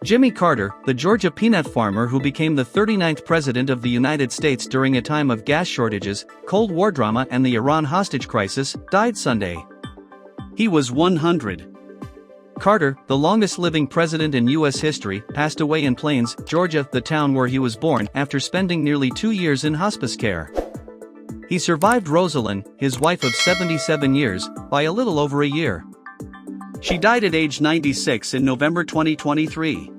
Jimmy Carter, the Georgia peanut farmer who became the 39th president of the United States during a time of gas shortages, Cold War drama and the Iran hostage crisis, died Sunday. He was 100. Carter, the longest-living president in U.S. history, passed away in Plains, Georgia, the town where he was born, after spending nearly 2 years in hospice care. He survived Rosalind, his wife of 77 years, by a little over a year. She died at age 96 in November 2023.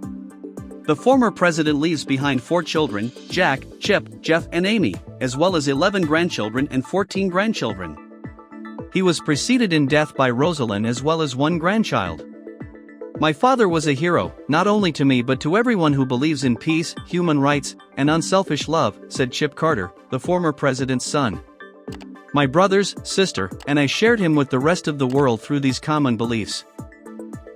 The former president leaves behind 4 children, Jack, Chip, Jeff and Amy, as well as 11 grandchildren and 14 grandchildren. He was preceded in death by Rosalind as well as 1 grandchild. My father was a hero, not only to me but to everyone who believes in peace, human rights, and unselfish love, said Chip Carter, the former president's son. My brothers, sister, and I shared him with the rest of the world through these common beliefs.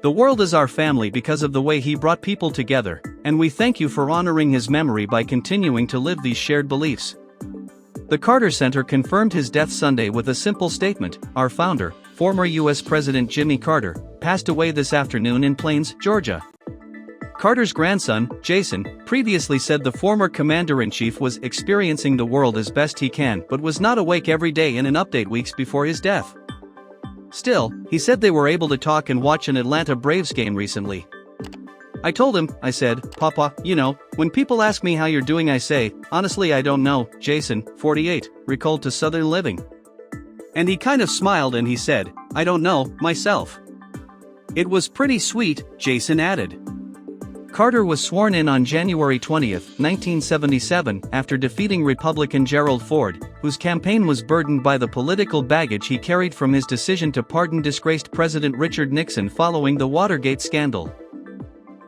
The world is our family because of the way he brought people together, and we thank you for honoring his memory by continuing to live these shared beliefs. The Carter Center confirmed his death Sunday with a simple statement: our founder, former U.S. President Jimmy Carter, passed away this afternoon in Plains, Georgia. Carter's grandson, Jason, previously said the former commander-in-chief was experiencing the world as best he can but was not awake every day in an update weeks before his death. Still, he said they were able to talk and watch an Atlanta Braves game recently. I told him, I said, Papa, when people ask me how you're doing I say, honestly I don't know, Jason, 48, recalled to Southern Living. And he kind of smiled and he said, I don't know, myself. It was pretty sweet, Jason added. Carter was sworn in on January 20, 1977, after defeating Republican Gerald Ford, whose campaign was burdened by the political baggage he carried from his decision to pardon disgraced President Richard Nixon following the Watergate scandal.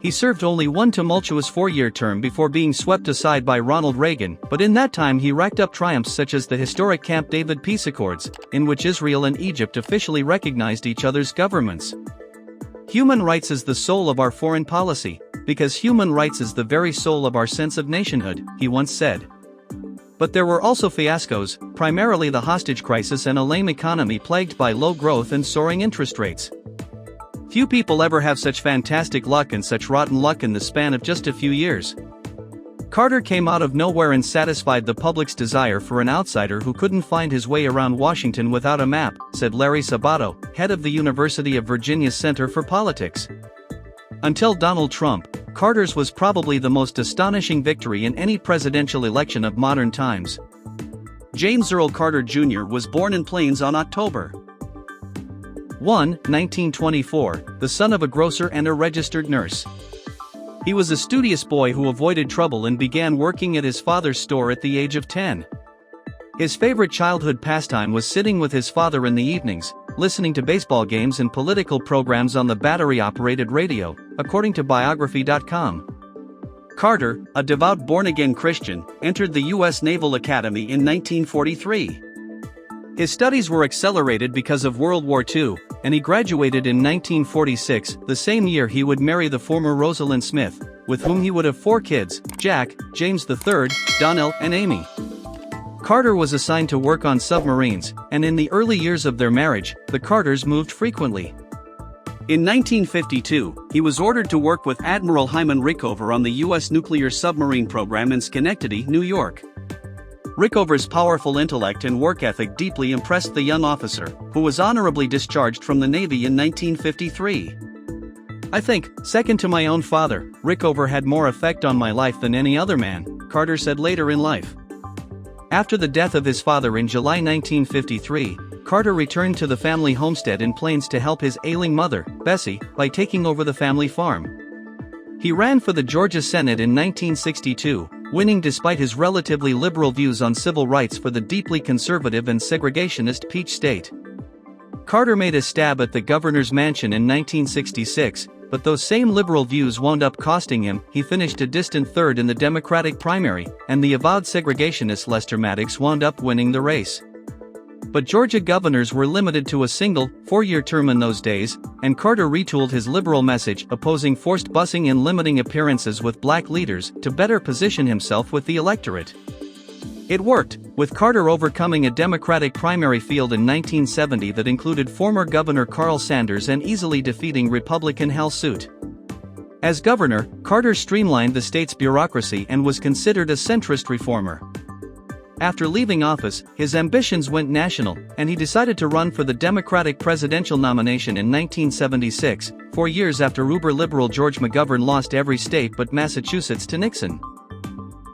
He served only 1 tumultuous 4-year term before being swept aside by Ronald Reagan, but in that time he racked up triumphs such as the historic Camp David peace accords, in which Israel and Egypt officially recognized each other's governments. Human rights is the soul of our foreign policy, because human rights is the very soul of our sense of nationhood, he once said. But there were also fiascos, primarily the hostage crisis and a lame economy plagued by low growth and soaring interest rates. Few people ever have such fantastic luck and such rotten luck in the span of just a few years. Carter came out of nowhere and satisfied the public's desire for an outsider who couldn't find his way around Washington without a map, said Larry Sabato, head of the University of Virginia's Center for Politics. Until Donald Trump, Carter's was probably the most astonishing victory in any presidential election of modern times. James Earl Carter Jr. was born in Plains on October 1, 1924, the son of a grocer and a registered nurse. He was a studious boy who avoided trouble and began working at his father's store at the age of 10. His favorite childhood pastime was sitting with his father in the evenings, listening to baseball games and political programs on the battery-operated radio, according to Biography.com. Carter, a devout born-again Christian, entered the U.S. Naval Academy in 1943. His studies were accelerated because of World War II, and he graduated in 1946, the same year he would marry the former Rosalind Smith, with whom he would have 4 kids, Jack, James III, Donnell, and Amy. Carter was assigned to work on submarines, and in the early years of their marriage, the Carters moved frequently. In 1952, he was ordered to work with Admiral Hyman Rickover on the U.S. nuclear submarine program in Schenectady, New York. Rickover's powerful intellect and work ethic deeply impressed the young officer, who was honorably discharged from the Navy in 1953. I think, second to my own father, Rickover had more effect on my life than any other man, Carter said later in life. After the death of his father in July 1953, Carter returned to the family homestead in Plains to help his ailing mother, Bessie, by taking over the family farm. He ran for the Georgia Senate in 1962, winning despite his relatively liberal views on civil rights for the deeply conservative and segregationist Peach State. Carter made a stab at the governor's mansion in 1966, but those same liberal views wound up costing him. He finished a distant third in the Democratic primary, and the avowed segregationist Lester Maddox wound up winning the race. But Georgia governors were limited to a single, 4-year term in those days, and Carter retooled his liberal message, opposing forced busing and limiting appearances with black leaders, to better position himself with the electorate. It worked, with Carter overcoming a Democratic primary field in 1970 that included former Governor Carl Sanders and easily defeating Republican Hal Suit. As governor, Carter streamlined the state's bureaucracy and was considered a centrist reformer. After leaving office, his ambitions went national, and he decided to run for the Democratic presidential nomination in 1976, 4 years after uber-liberal George McGovern lost every state but Massachusetts to Nixon.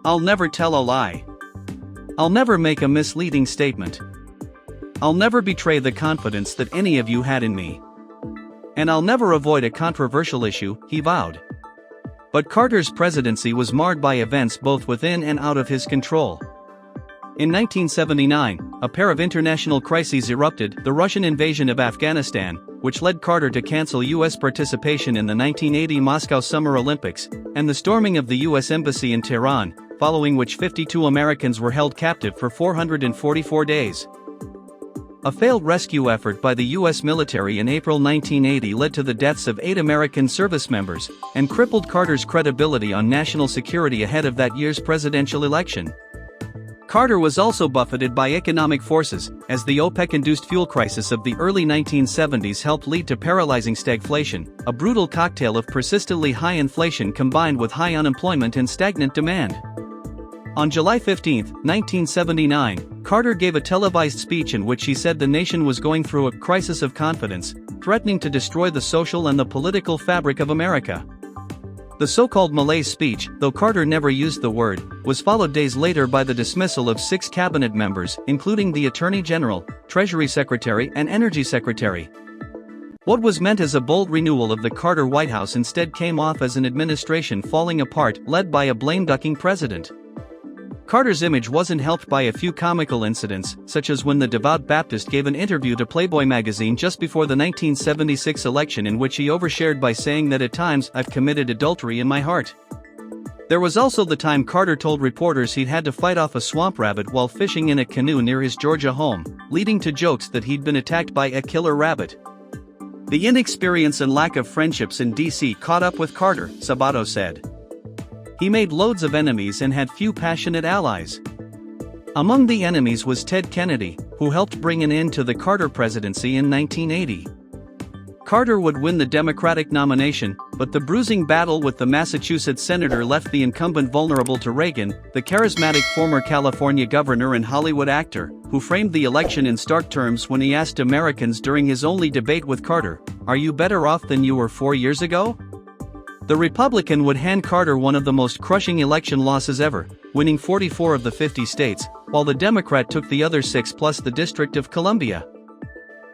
I'll never tell a lie. I'll never make a misleading statement. I'll never betray the confidence that any of you had in me. And I'll never avoid a controversial issue, he vowed. But Carter's presidency was marred by events both within and out of his control. In 1979, a pair of international crises erupted: the Russian invasion of Afghanistan, which led Carter to cancel U.S. participation in the 1980 Moscow Summer Olympics, and the storming of the U.S. Embassy in Tehran, following which 52 Americans were held captive for 444 days. A failed rescue effort by the U.S. military in April 1980 led to the deaths of 8 American service members, and crippled Carter's credibility on national security ahead of that year's presidential election. Carter was also buffeted by economic forces, as the OPEC-induced fuel crisis of the early 1970s helped lead to paralyzing stagflation, a brutal cocktail of persistently high inflation combined with high unemployment and stagnant demand. On July 15, 1979, Carter gave a televised speech in which he said the nation was going through a crisis of confidence, threatening to destroy the social and the political fabric of America. The so-called malaise speech, though Carter never used the word, was followed days later by the dismissal of 6 cabinet members, including the Attorney General, Treasury Secretary, and Energy Secretary. What was meant as a bold renewal of the Carter White House instead came off as an administration falling apart, led by a blame-ducking president. Carter's image wasn't helped by a few comical incidents, such as when the devout Baptist gave an interview to Playboy magazine just before the 1976 election in which he overshared by saying that at times I've committed adultery in my heart. There was also the time Carter told reporters he'd had to fight off a swamp rabbit while fishing in a canoe near his Georgia home, leading to jokes that he'd been attacked by a killer rabbit. The inexperience and lack of friendships in D.C. caught up with Carter, Sabato said. He made loads of enemies and had few passionate allies. Among the enemies was Ted Kennedy, who helped bring an end to the Carter presidency in 1980. Carter would win the Democratic nomination, but the bruising battle with the Massachusetts senator left the incumbent vulnerable to Reagan, the charismatic former California governor and Hollywood actor, who framed the election in stark terms when he asked Americans during his only debate with Carter, "Are you better off than you were 4 years ago?" The Republican would hand Carter one of the most crushing election losses ever, winning 44 of the 50 states, while the Democrat took the other 6 plus the District of Columbia.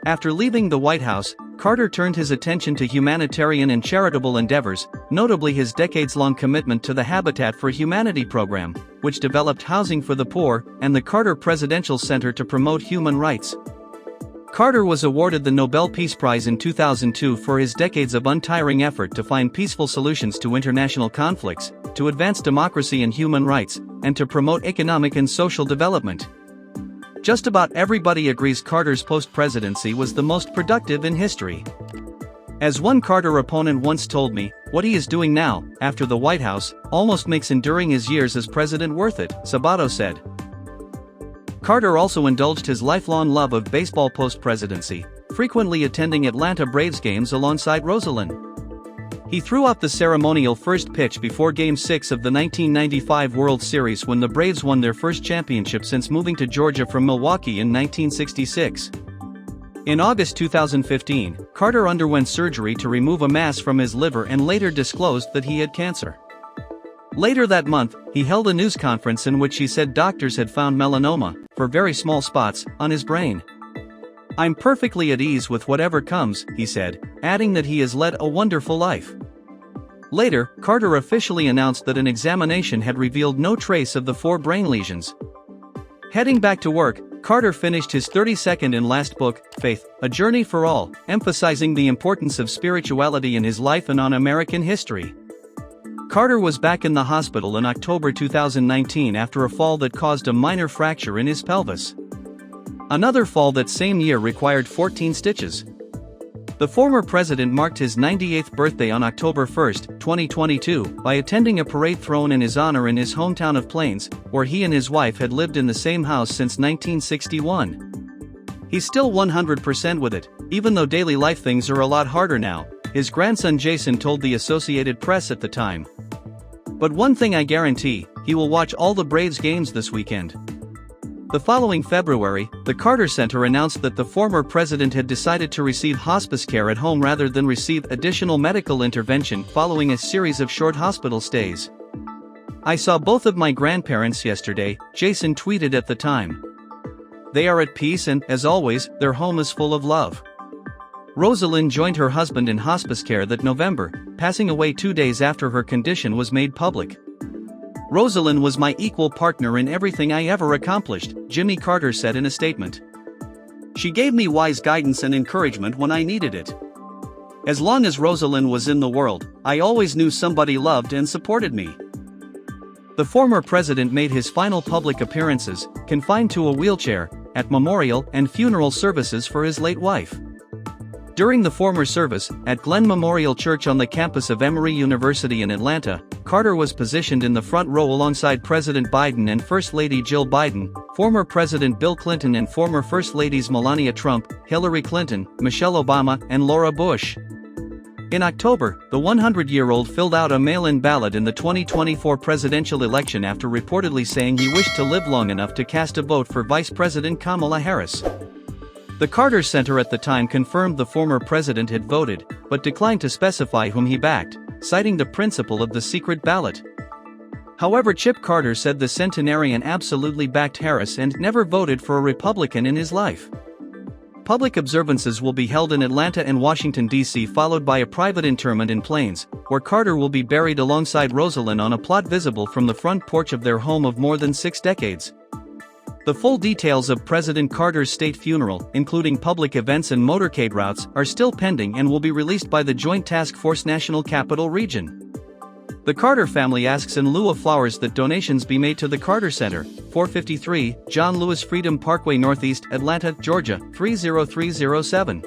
After leaving the White House, Carter turned his attention to humanitarian and charitable endeavors, notably his decades-long commitment to the Habitat for Humanity program, which developed housing for the poor, and the Carter Presidential Center to promote human rights. Carter was awarded the Nobel Peace Prize in 2002 for his decades of untiring effort to find peaceful solutions to international conflicts, to advance democracy and human rights, and to promote economic and social development. Just about everybody agrees Carter's post-presidency was the most productive in history. As one Carter opponent once told me, what he is doing now, after the White House, almost makes enduring his years as president worth it, Sabato said. Carter also indulged his lifelong love of baseball post-presidency, frequently attending Atlanta Braves games alongside Rosalind. He threw out the ceremonial first pitch before Game 6 of the 1995 World Series when the Braves won their first championship since moving to Georgia from Milwaukee in 1966. In August 2015, Carter underwent surgery to remove a mass from his liver and later disclosed that he had cancer. Later that month, he held a news conference in which he said doctors had found melanoma, for very small spots, on his brain. "I'm perfectly at ease with whatever comes," he said, adding that he has led a wonderful life. Later, Carter officially announced that an examination had revealed no trace of the 4 brain lesions. Heading back to work, Carter finished his 32nd and last book, Faith, A Journey for All, emphasizing the importance of spirituality in his life and on American history. Carter was back in the hospital in October 2019 after a fall that caused a minor fracture in his pelvis. Another fall that same year required 14 stitches. The former president marked his 98th birthday on October 1, 2022, by attending a parade thrown in his honor in his hometown of Plains, where he and his wife had lived in the same house since 1961. He's still 100% with it, even though daily life things are a lot harder now, his grandson Jason told the Associated Press at the time. But one thing I guarantee, he will watch all the Braves games this weekend. The following February, the Carter Center announced that the former president had decided to receive hospice care at home rather than receive additional medical intervention following a series of short hospital stays. "I saw both of my grandparents yesterday," Jason tweeted at the time. "They are at peace and, as always, their home is full of love." Rosalind joined her husband in hospice care that November, passing away 2 days after her condition was made public. "Rosalind was my equal partner in everything I ever accomplished," Jimmy Carter said in a statement. "She gave me wise guidance and encouragement when I needed it. As long as Rosalind was in the world, I always knew somebody loved and supported me." The former president made his final public appearances, confined to a wheelchair, at memorial and funeral services for his late wife. During the former service, at Glen Memorial Church on the campus of Emory University in Atlanta, Carter was positioned in the front row alongside President Biden and First Lady Jill Biden, former President Bill Clinton and former First Ladies Melania Trump, Hillary Clinton, Michelle Obama, and Laura Bush. In October, the 100-year-old filled out a mail-in ballot in the 2024 presidential election after reportedly saying he wished to live long enough to cast a vote for Vice President Kamala Harris. The Carter Center at the time confirmed the former president had voted, but declined to specify whom he backed, citing the principle of the secret ballot. However, Chip Carter said the centenarian absolutely backed Harris and never voted for a Republican in his life. Public observances will be held in Atlanta and Washington, D.C., followed by a private interment in Plains, where Carter will be buried alongside Rosalind on a plot visible from the front porch of their home of more than 6 decades. The full details of President Carter's state funeral, including public events and motorcade routes, are still pending and will be released by the Joint Task Force National Capital Region. The Carter family asks in lieu of flowers that donations be made to the Carter Center, 453 John Lewis Freedom Parkway Northeast, Atlanta, Georgia, 30307.